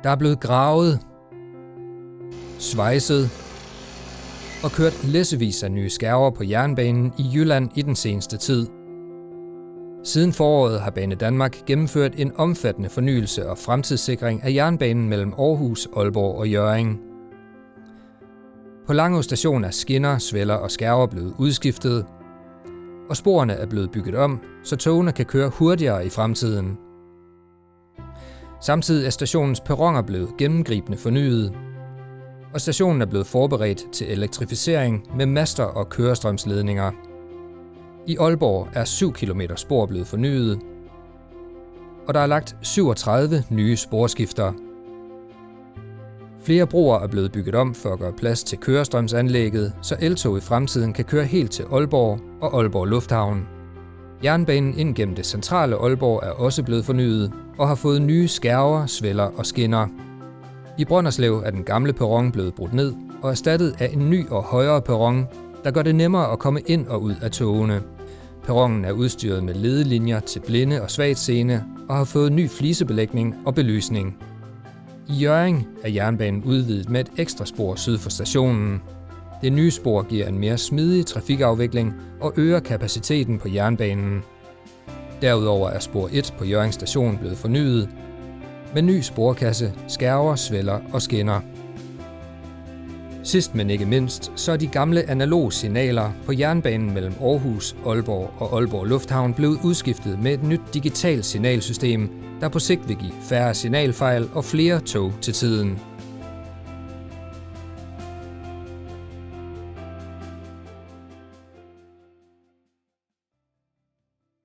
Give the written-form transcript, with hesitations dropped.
Der er blevet gravet, svejset og kørt læssevis af nye skærver på jernbanen i Jylland i den seneste tid. Siden foråret har Banedanmark gennemført en omfattende fornyelse og fremtidssikring af jernbanen mellem Aarhus, Aalborg og Hjørring. På Langå station er skinner, sveller og skærver blevet udskiftet, og sporene er blevet bygget om, så togene kan køre hurtigere i fremtiden. Samtidig er stationens perroner blevet gennemgribende fornyet, og stationen er blevet forberedt til elektrificering med master og kørestrømsledninger. I Aalborg er 7 km spor blevet fornyet, og der er lagt 37 nye sporskifter. Flere broer er blevet bygget om for at gøre plads til kørestrømsanlægget, så eltog i fremtiden kan køre helt til Aalborg og Aalborg Lufthavn. Jernbanen ind gennem det centrale Aalborg er også blevet fornyet og har fået nye skærver, sveller og skinner. I Brønderslev er den gamle perron blevet brudt ned og erstattet af en ny og højere perron, der gør det nemmere at komme ind og ud af togene. Perronen er udstyret med ledelinjer til blinde og svagtseende og har fået ny flisebelægning og belysning. I Hjørring er jernbanen udvidet med et ekstra spor syd for stationen. Det nye spor giver en mere smidig trafikafvikling og øger kapaciteten på jernbanen. Derudover er spor 1 på Hjørring station blevet fornyet med ny sporkasse, skærver, sveller og skinner. Sidst men ikke mindst, så er de gamle analoge signaler på jernbanen mellem Aarhus, Aalborg og Aalborg Lufthavn blevet udskiftet med et nyt digitalt signalsystem, der på sigt vil give færre signalfejl og flere tog til tiden.